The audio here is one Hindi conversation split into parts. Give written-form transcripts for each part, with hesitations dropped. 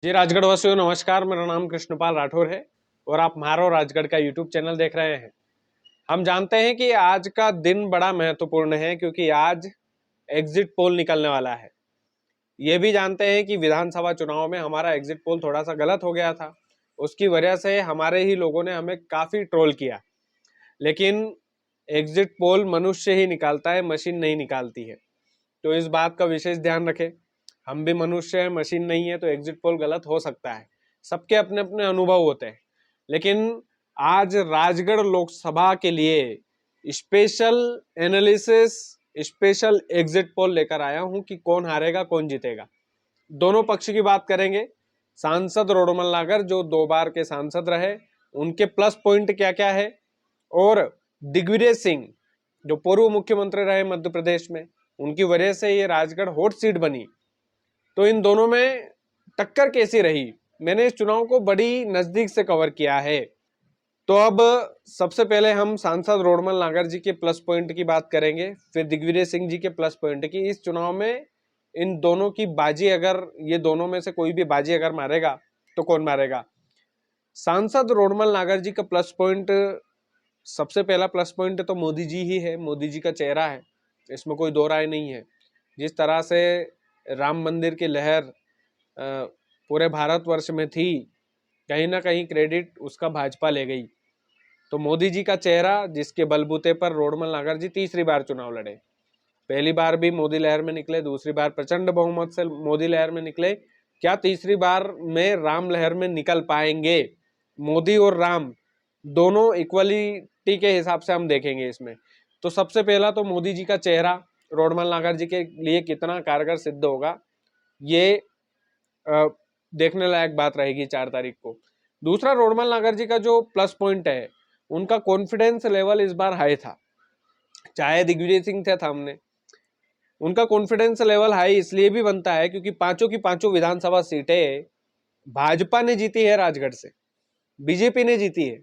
जी राजगढ़ वासियों नमस्कार। मेरा नाम कृष्णपाल राठौर है और आप म्हारो राजगढ़ का यूट्यूब चैनल देख रहे हैं। हम जानते हैं कि आज का दिन बड़ा महत्वपूर्ण है क्योंकि आज एग्जिट पोल निकलने वाला है। ये भी जानते हैं कि विधानसभा चुनाव में हमारा एग्जिट पोल थोड़ा सा गलत हो गया था। उसकी वजह से हमारे ही लोगों ने हमें काफी ट्रोल किया। लेकिन एग्जिट पोल मनुष्य ही निकालता है, मशीन नहीं निकालती है। तो इस बात का विशेष ध्यान रखें। हम भी मनुष्य हैं, मशीन नहीं है, तो एग्जिट पोल गलत हो सकता है। सबके अपने अपने अनुभव होते हैं। लेकिन आज राजगढ़ लोकसभा के लिए special analysis, special exit poll लेकर आया हूं कि कौन हारेगा कौन जीतेगा। दोनों पक्ष की बात करेंगे। सांसद रोडमल नागर जो 2 बार के सांसद रहे, उनके प्लस पॉइंट क्या क्या है, और दिग्विजय सिंह जो पूर्व मुख्यमंत्री रहे मध्य प्रदेश में, उनकी वजह से ये राजगढ़ हॉट सीट बनी। तो इन दोनों में टक्कर कैसी रही, मैंने इस चुनाव को बड़ी नजदीक से कवर किया है। तो अब सबसे पहले हम सांसद रोडमल नागर जी के प्लस पॉइंट की बात करेंगे, फिर दिग्विजय सिंह जी के प्लस पॉइंट की। इस चुनाव में इन दोनों की बाजी, अगर ये दोनों में से कोई भी बाजी अगर मारेगा तो कौन मारेगा। सांसद रोडमल नागर जी का प्लस पॉइंट, सबसे पहला प्लस पॉइंट तो मोदी जी ही है। मोदी जी का चेहरा है, इसमें कोई दो राय नहीं है। जिस तरह से राम मंदिर की लहर पूरे भारतवर्ष में थी, कहीं ना कहीं क्रेडिट उसका भाजपा ले गई। तो मोदी जी का चेहरा, जिसके बलबूते पर रोडमल नागर जी तीसरी बार चुनाव लड़े। पहली बार भी मोदी लहर में निकले, दूसरी बार प्रचंड बहुमत से मोदी लहर में निकले। क्या तीसरी बार में राम लहर में निकल पाएंगे? मोदी और राम दोनों इक्वलिटी के हिसाब से हम देखेंगे इसमें। तो सबसे पहला तो मोदी जी का चेहरा रोडमल नागर जी के लिए कितना कारगर सिद्ध होगा, ये देखने लायक बात रहेगी 4 तारीख को। दूसरा, रोडमल नागर जी का जो प्लस पॉइंट है, उनका कॉन्फिडेंस लेवल इस बार हाई था। चाहे दिग्विजय सिंह थे सामने, उनका कॉन्फिडेंस लेवल हाई इसलिए भी बनता है क्योंकि पांचों की पांचों विधानसभा सीटें भाजपा ने जीती है राजगढ़ से, बीजेपी ने जीती है।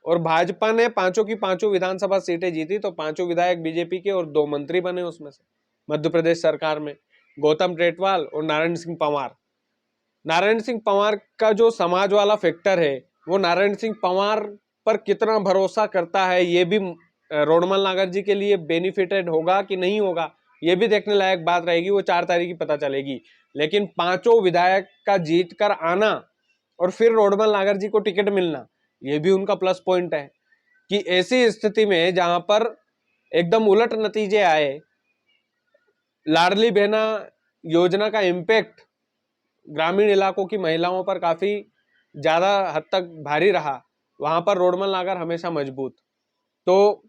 और भाजपा ने पांचों की पांचों विधानसभा सीटें जीती, तो पांचों विधायक बीजेपी के और 2 मंत्री बने उसमें से मध्य प्रदेश सरकार में, गौतम टेटवाल और नारायण सिंह पंवार। नारायण सिंह पंवार का जो समाज वाला फैक्टर है, वो नारायण सिंह पंवार पर कितना भरोसा करता है, ये भी रोडमल नागर जी के लिए बेनिफिटेड होगा कि नहीं होगा, ये भी देखने लायक बात रहेगी। वो 4 तारीख की पता चलेगी। लेकिन पांचों विधायक का जीत कर आना और फिर रोडमल नागर जी को टिकट मिलना, ये भी उनका प्लस पॉइंट है कि ऐसी स्थिति में जहां पर एकदम उलट नतीजे आए, लाडली बहना योजना का इम्पैक्ट ग्रामीण इलाकों की महिलाओं पर काफी ज्यादा हद तक भारी रहा, वहां पर रोडमल नागर हमेशा मजबूत। तो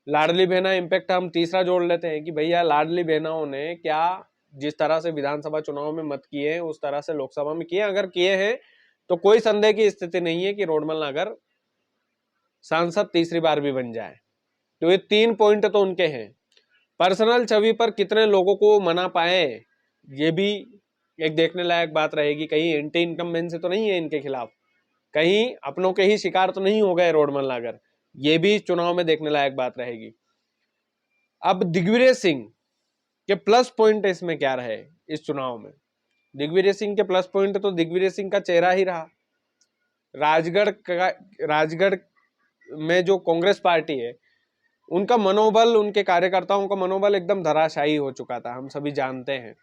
लाडली बहना इम्पैक्ट हम तीसरा जोड़ लेते हैं कि भैया लाडली बहनाओं ने क्या, जिस तरह से विधानसभा चुनाव में मत किए उस तरह से लोकसभा में किए। अगर किए हैं तो कोई संदेह की स्थिति नहीं है कि रोडमल नागर सांसद तीसरी बार भी बन जाए। तो ये 3 पॉइंट तो उनके हैं। पर्सनल छवि पर कितने लोगों को मना पाए, ये भी एक देखने लायक बात रहेगी। कहीं एंटी इनकम्बेंसी तो नहीं है इनके खिलाफ, कहीं अपनों के ही शिकार तो नहीं हो गए रोडमल नागर, ये भी चुनाव में देखने लायक बात रहेगी। अब दिग्विजय सिंह के प्लस पॉइंट इसमें क्या रहे इस चुनाव में। दिग्विजय सिंह के प्लस पॉइंट तो दिग्विजय सिंह का चेहरा ही रहा। राजगढ़ में जो कांग्रेस पार्टी है, उनका मनोबल, उनके कार्यकर्ताओं का मनोबल एकदम धराशायी हो चुका था, हम सभी जानते हैं।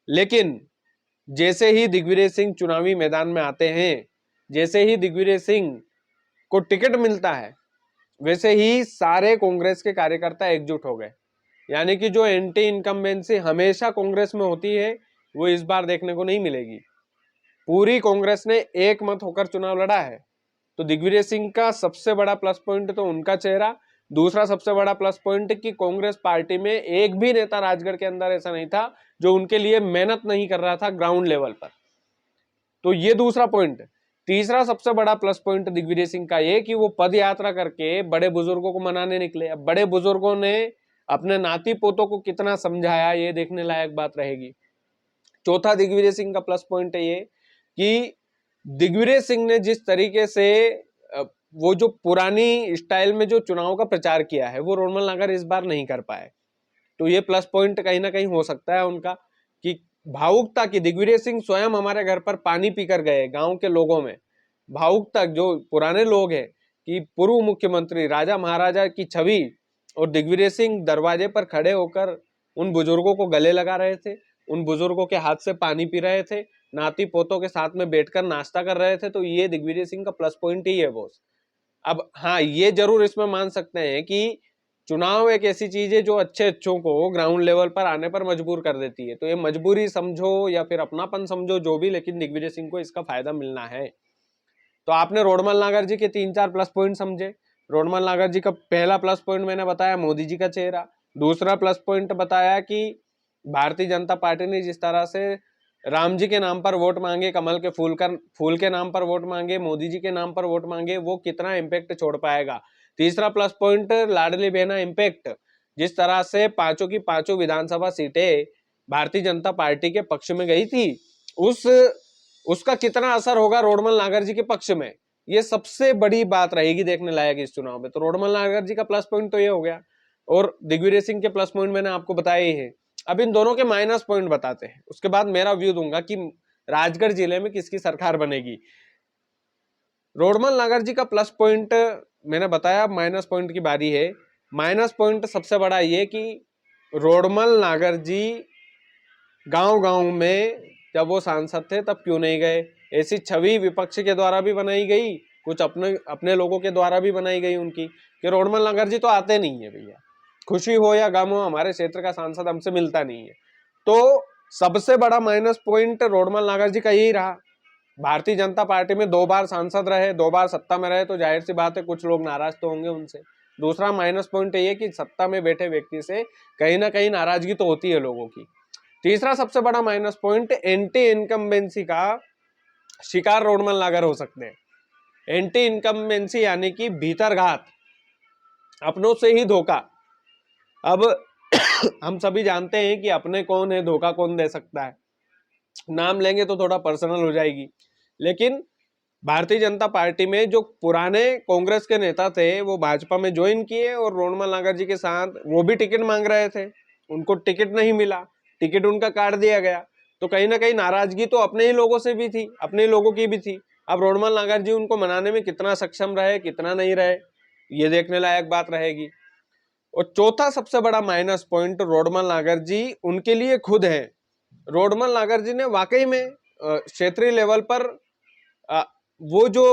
लेकिन जैसे ही दिग्विजय सिंह चुनावी मैदान में आते हैं, जैसे ही दिग्विजय सिंह को टिकट मिलता है, वैसे ही सारे कांग्रेस के कार्यकर्ता एकजुट हो गए। यानी कि जो एंटी इनकम्बेंसी हमेशा कांग्रेस में होती है, वो इस बार देखने को नहीं मिलेगी। पूरी कांग्रेस ने एक मत होकर चुनाव लड़ा है। तो दिग्विजय सिंह का सबसे बड़ा प्लस पॉइंट तो उनका चेहरा। दूसरा सबसे बड़ा प्लस पॉइंट कि कांग्रेस पार्टी में एक भी नेता राजगढ़ के अंदर ऐसा नहीं था जो उनके लिए मेहनत नहीं कर रहा था ग्राउंड लेवल पर। तो ये दूसरा पॉइंट। तीसरा सबसे बड़ा प्लस पॉइंट दिग्विजय सिंह का ये कि वो पद यात्रा करके बड़े बुजुर्गों को मनाने निकले। अब बड़े बुजुर्गों ने अपने नाती पोतों को कितना समझाया, ये देखने लायक बात रहेगी। चौथा दिग्विजय सिंह का प्लस पॉइंट है ये कि दिग्विजय सिंह ने जिस तरीके से वो जो पुरानी स्टाइल में जो चुनाव का प्रचार किया है, वो रोडमल नागर इस बार नहीं कर पाए। तो ये प्लस पॉइंट कहीं ना कहीं हो सकता है उनका कि भावुकता की, दिग्विजय सिंह स्वयं हमारे घर पर पानी पीकर गए गांव के लोगों में, भावुकता जो पुराने लोग हैं कि पूर्व मुख्यमंत्री राजा महाराजा की छवि, और दिग्विजय सिंह दरवाजे पर खड़े होकर उन बुजुर्गों को गले लगा रहे थे, उन बुजुर्गों के हाथ से पानी पी रहे थे, नाती पोतों के साथ में बैठकर नाश्ता कर रहे थे। तो ये दिग्विजय सिंह का प्लस पॉइंट ही है बॉस। अब हाँ, ये जरूर इसमें मान सकते हैं कि चुनाव एक ऐसी चीज है जो अच्छे अच्छों को ग्राउंड लेवल पर आने पर मजबूर कर देती है। तो ये मजबूरी समझो या फिर अपनापन समझो जो भी, लेकिन दिग्विजय सिंह को इसका फायदा मिलना है। तो आपने रोडमल नागर जी के 3-4 प्लस पॉइंट समझे। रोडमल नागर जी का पहला प्लस पॉइंट मैंने बताया मोदी जी का चेहरा। दूसरा प्लस पॉइंट बताया कि भारतीय जनता पार्टी ने जिस तरह से राम जी के नाम पर वोट मांगे, कमल के फूल के नाम पर वोट मांगे, मोदी जी के नाम पर वोट मांगे, वो कितना इम्पैक्ट छोड़ पाएगा। तीसरा plus point Ladli Behna impact, जिस तरह से पांचों की पांचों विधानसभा सीटें भारतीय जनता पार्टी के पक्ष में गई थी, उसका कितना असर होगा रोडमल नागर जी के पक्ष में, ये सबसे बड़ी बात रहेगी देखने लायक इस चुनाव में। तो रोडमल नागर जी का प्लस पॉइंट तो ये हो गया, और दिग्विजय सिंह के प्लस पॉइंट मैंने आपको बताए ही है। अब इन दोनों के माइनस पॉइंट बताते हैं, उसके बाद मेरा व्यू दूंगा कि राजगढ़ जिले में किसकी सरकार बनेगी। रोडमल नागर जी का प्लस पॉइंट मैंने बताया, माइनस पॉइंट की बारी है। माइनस पॉइंट सबसे बड़ा ये कि रोडमल नागर जी गांव गांव में जब वो सांसद थे तब क्यों नहीं गए। ऐसी छवि विपक्ष के द्वारा भी बनाई गई, कुछ अपने अपने लोगों के द्वारा भी बनाई गई उनकी, कि रोडमल नागर जी तो आते नहीं है भैया, खुशी हो या गम हो हमारे क्षेत्र का सांसद हमसे मिलता नहीं है। तो सबसे बड़ा माइनस पॉइंट रोडमल नागर जी का यही रहा। भारतीय जनता पार्टी में 2 बार सांसद रहे, 2 बार सत्ता में रहे, तो जाहिर सी बात है कुछ लोग नाराज तो होंगे उनसे। दूसरा माइनस पॉइंट ये कि सत्ता में बैठे व्यक्ति से कहीं ना कहीं नाराजगी तो होती है लोगों की। तीसरा सबसे बड़ा माइनस पॉइंट, एंटी इनकम्बेंसी का शिकार रोडमल नागर हो सकते हैं। एंटी इनकम्बेंसी यानी कि भीतरघात, अपनों से ही धोखा। अब हम सभी जानते हैं कि अपने कौन है, धोखा कौन दे सकता है। नाम लेंगे तो थोड़ा पर्सनल हो जाएगी, लेकिन भारतीय जनता पार्टी में जो पुराने कांग्रेस के नेता थे वो भाजपा में ज्वाइन किए, और रोडमल नागर जी के साथ वो भी टिकट मांग रहे थे, उनको टिकट नहीं मिला, टिकट उनका काट दिया गया। तो कहीं ना कहीं नाराजगी तो अपने ही लोगों से भी थी, अपने लोगों की भी थी। अब रोडमल नागर जी उनको मनाने में कितना सक्षम रहे, कितना नहीं रहे, ये देखने लायक बात रहेगी। और चौथा सबसे बड़ा माइनस पॉइंट रोडमल नागर जी उनके लिए खुद है। रोडमल नागर जी ने वाकई में क्षेत्रीय लेवल पर वो जो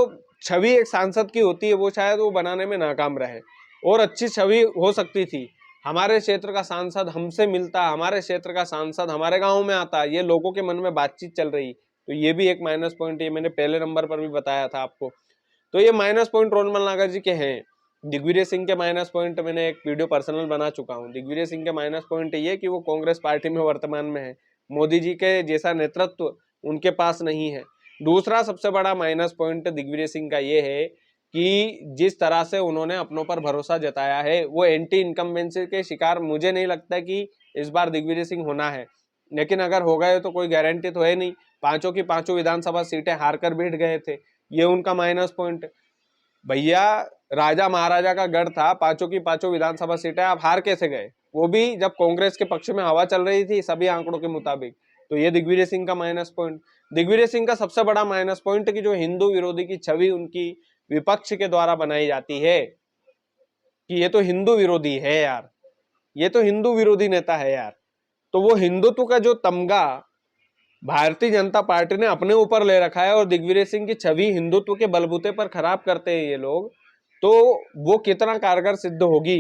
छवि एक सांसद की होती है वो शायद वो बनाने में नाकाम रहे, और अच्छी छवि हो सकती थी। हमारे क्षेत्र का सांसद हमसे मिलता, हमारे क्षेत्र का सांसद हमारे गांव में आता, ये लोगों के मन में बातचीत चल रही, तो ये भी एक माइनस पॉइंट, ये मैंने पहले नंबर पर भी बताया था आपको। तो ये माइनस पॉइंट रोडमल नागर जी के हैं। दिग्विजय सिंह के माइनस पॉइंट मैंने एक वीडियो पर्सनल बना चुका हूँ। दिग्विजय सिंह के माइनस पॉइंट ये कि वो कांग्रेस पार्टी में वर्तमान में है, मोदी जी के जैसा नेतृत्व उनके पास नहीं है। दूसरा सबसे बड़ा माइनस पॉइंट दिग्विजय सिंह का ये है कि जिस तरह से उन्होंने अपनों पर भरोसा जताया है, वो एंटी इनकम्बेंसी के शिकार मुझे नहीं लगता कि इस बार दिग्विजय सिंह होना है, लेकिन अगर हो गए तो कोई गारंटी तो है नहीं। पांचों की पांचों विधानसभा सीटें हार कर बैठ गए थे, ये उनका माइनस पॉइंट। भैया राजा महाराजा का गढ़ था, पांचों की पांचों विधानसभा सीटें आप हार कैसे गए, वो भी जब कांग्रेस के पक्ष में हवा चल रही थी सभी आंकड़ों के मुताबिक। तो ये दिग्विजय सिंह का माइनस पॉइंट। दिग्विजय सिंह का सबसे बड़ा माइनस पॉइंट कि जो हिंदू विरोधी की छवि उनकी विपक्ष के द्वारा बनाई जाती है कि ये तो हिंदू विरोधी है यार, ये तो हिंदू विरोधी नेता है यार। तो वो हिंदुत्व का जो तमगा भारतीय जनता पार्टी ने अपने ऊपर ले रखा है, और दिग्विजय सिंह की छवि हिंदुत्व के बलबूते पर खराब करते हैं ये लोग, तो वो कितना कारगर सिद्ध होगी।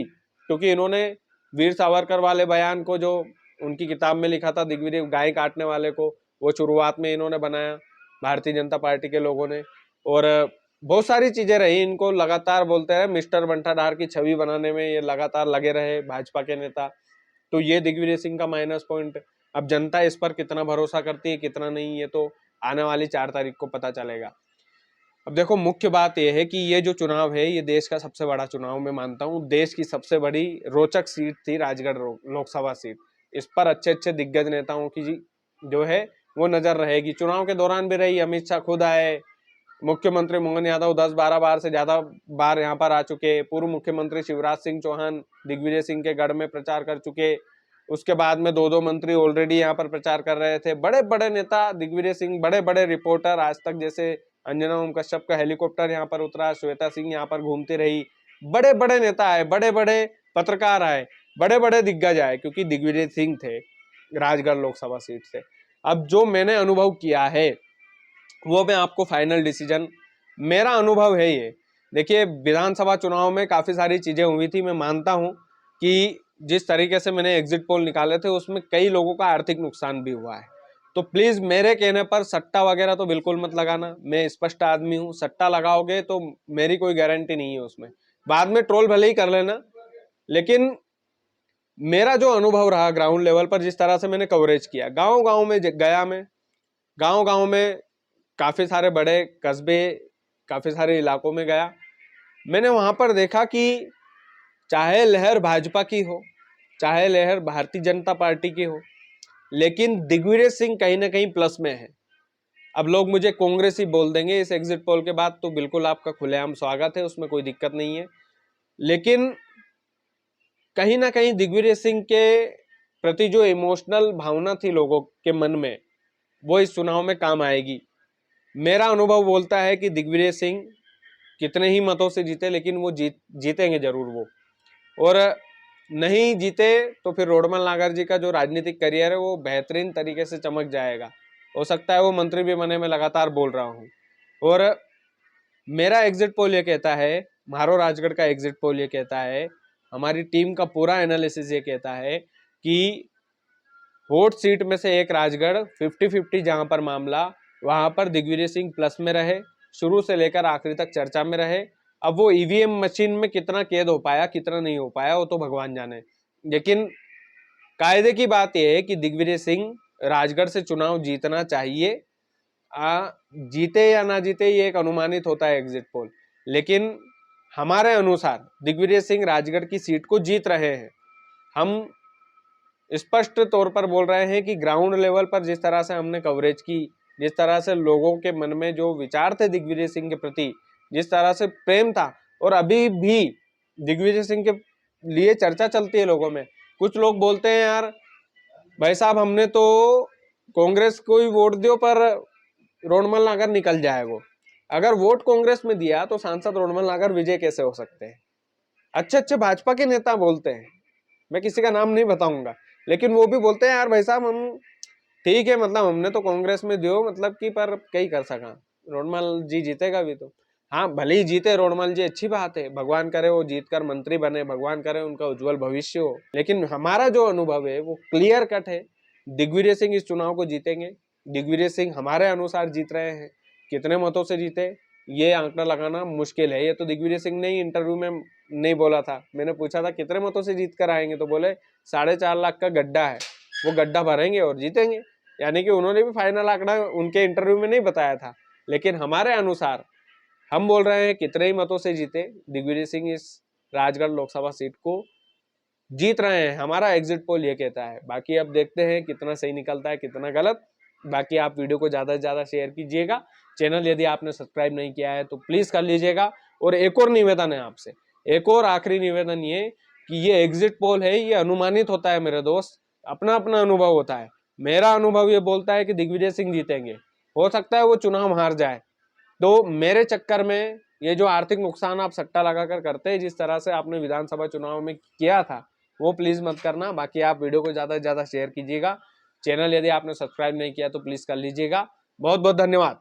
क्योंकि इन्होंने वीर सावरकर वाले बयान को जो उनकी किताब में लिखा था, दिग्विजय गाय काटने वाले को, वो शुरुआत में इन्होंने बनाया भारतीय जनता पार्टी के लोगों ने। और बहुत सारी चीजें रही, इनको लगातार बोलते रहे, मिस्टर बंटाधार की छवि बनाने में ये लगातार लगे रहे भाजपा के नेता। तो ये दिग्विजय सिंह का माइनस पॉइंट। अब जनता इस पर कितना भरोसा करती है कितना नहीं, ये तो आने वाली 4 तारीख को पता चलेगा। अब देखो मुख्य बात यह है कि ये जो चुनाव है ये देश का सबसे बड़ा चुनाव मैं मानता हूँ। देश की सबसे बड़ी रोचक सीट थी राजगढ़ लोकसभा सीट। इस पर अच्छे अच्छे दिग्गज नेताओं की जो है वो नजर रहेगी। चुनाव के दौरान भी रही, अमित शाह खुद आए, मुख्यमंत्री मोहन यादव 10-12 बार से ज्यादा बार यहाँ पर आ चुके, पूर्व मुख्यमंत्री शिवराज सिंह चौहान दिग्विजय सिंह के गढ़ में प्रचार कर चुके, उसके बाद में 2-2 मंत्री ऑलरेडी यहाँ पर प्रचार कर रहे थे। बड़े बड़े नेता दिग्विजय सिंह, बड़े बड़े रिपोर्टर आज तक, जैसे अंजना ओम कश्यप का हेलीकॉप्टर यहाँ पर उतरा, श्वेता सिंह यहाँ पर घूमती रही, बड़े बड़े नेता आए, बड़े बड़े पत्रकार आए, बड़े बड़े दिग्गज आए, क्योंकि दिग्विजय सिंह थे राजगढ़ लोकसभा सीट से। अब जो मैंने अनुभव किया है वो मैं आपको फाइनल डिसीजन, मेरा अनुभव है ये। देखिए, विधानसभा चुनाव में काफी सारी चीजें हुई थी। मैं मानता हूं कि जिस तरीके से मैंने एग्जिट पोल निकाले थे उसमें कई लोगों का आर्थिक नुकसान भी हुआ है। तो प्लीज मेरे कहने पर सट्टा वगैरह तो बिल्कुल मत लगाना। मैं स्पष्ट आदमी हूं, सट्टा लगाओगे तो मेरी कोई गारंटी नहीं है उसमें। बाद में ट्रोल भले ही कर लेना, लेकिन मेरा जो अनुभव रहा ग्राउंड लेवल पर, जिस तरह से मैंने कवरेज किया, गांव गांव में गया, मैं गांव गांव में काफी सारे बड़े कस्बे, काफी सारे इलाकों में गया, मैंने वहां पर देखा कि चाहे लहर भाजपा की हो, चाहे लहर भारतीय जनता पार्टी की हो, लेकिन दिग्विजय सिंह कहीं ना कहीं प्लस में है। अब लोग मुझे कांग्रेस ही बोल देंगे इस एग्जिट पोल के बाद, तो बिल्कुल आपका खुलेआम स्वागत है, उसमें कोई दिक्कत नहीं है। लेकिन कहीं ना कहीं दिग्विजय सिंह के प्रति जो इमोशनल भावना थी लोगों के मन में, वो इस चुनाव में काम आएगी। मेरा अनुभव बोलता है कि दिग्विजय सिंह कितने ही मतों से जीते, लेकिन वो जीतेंगे जरूर वो। और नहीं जीते तो फिर रोडमल नागर जी का जो राजनीतिक करियर है वो बेहतरीन तरीके से चमक जाएगा। हो सकता है वो मंत्री भी बने, मैं लगातार बोल रहा हूँ। और मेरा एग्जिट पोल ये कहता है, म्हारो राजगढ़ का एग्जिट पोल ये कहता है, हमारी टीम का पूरा एनालिसिस ये कहता है कि वोट सीट में से एक राजगढ़ 50-50 जहां पर मामला, वहां पर दिग्विजय सिंह प्लस में रहे, शुरू से लेकर आखिरी तक चर्चा में रहे। अब वो ईवीएम मशीन में कितना कैद हो पाया, कितना नहीं हो पाया, वो तो भगवान जाने। लेकिन कायदे की बात यह है कि दिग्विजय सिंह राजगढ़ से चुनाव जीतना चाहिए। जीते या ना जीते ये एक अनुमानित होता है एग्जिट पोल, लेकिन हमारे अनुसार दिग्विजय सिंह राजगढ़ की सीट को जीत रहे हैं। हम स्पष्ट तौर पर बोल रहे हैं कि ग्राउंड लेवल पर जिस तरह से हमने कवरेज की, जिस तरह से लोगों के मन में जो विचार थे दिग्विजय सिंह के प्रति, जिस तरह से प्रेम था, और अभी भी दिग्विजय सिंह के लिए चर्चा चलती है लोगों में। कुछ लोग बोलते हैं, यार भाई साहब हमने तो कांग्रेस को ही वोट दियो पर रोडमल नागर निकल जाएगा। अगर वोट कांग्रेस में दिया तो सांसद रोडमल नागर विजय कैसे हो सकते हैं? अच्छे अच्छे भाजपा के नेता बोलते हैं, मैं किसी का नाम नहीं बताऊंगा, लेकिन वो भी बोलते हैं, यार भाई साहब हम ठीक है, मतलब हमने तो कांग्रेस में दियो, मतलब कि पर कई कर सका, रोडमल जी जीतेगा भी तो। हाँ, भले ही जीते रोडमल जी, अच्छी बात है, भगवान करे वो जीतकर मंत्री बने, भगवान करे उनका उज्जवल भविष्य हो। लेकिन हमारा जो अनुभव है वो क्लियर कट है, दिग्विजय सिंह इस चुनाव को जीतेंगे। दिग्विजय सिंह हमारे अनुसार जीत रहे हैं। कितने मतों से जीते ये आंकड़ा लगाना मुश्किल है। ये तो दिग्विजय सिंह ने ही इंटरव्यू में नहीं बोला था, मैंने पूछा था कितने मतों से जीत कर आएंगे, तो बोले 4.5 लाख का गड्ढा है, वो गड्ढा भरेंगे और जीतेंगे। यानी कि उन्होंने भी फाइनल आंकड़ा उनके इंटरव्यू में नहीं बताया था, लेकिन हमारे अनुसार हम बोल रहे हैं कितने ही मतों से जीते दिग्विजय सिंह इस राजगढ़ लोकसभा सीट को जीत रहे हैं। हमारा एग्जिट पोल ये कहता है। बाकी अब देखते हैं कितना सही निकलता है, कितना गलत। बाकी आप वीडियो को ज्यादा से ज्यादा शेयर कीजिएगा। चैनल यदि आपने सब्सक्राइब नहीं किया है तो प्लीज कर लीजिएगा। और एक और निवेदन है आपसे, एक और आखिरी निवेदन ये कि ये एग्जिट पोल है, ये अनुमानित होता है मेरे दोस्त, अपना अपना अनुभव होता है। मेरा अनुभव ये बोलता है कि दिग्विजय सिंह जीतेंगे, हो सकता है वो चुनाव हार जाए। तो मेरे चक्कर में ये जो आर्थिक नुकसान आप सट्टा लगाकर करते हैं, जिस तरह से आपने विधानसभा चुनाव में किया था, वो प्लीज मत करना। बाकी आप वीडियो को ज्यादा से ज्यादा शेयर कीजिएगा। चैनल यदि आपने सब्सक्राइब नहीं किया तो प्लीज कर लीजिएगा। बहुत बहुत धन्यवाद।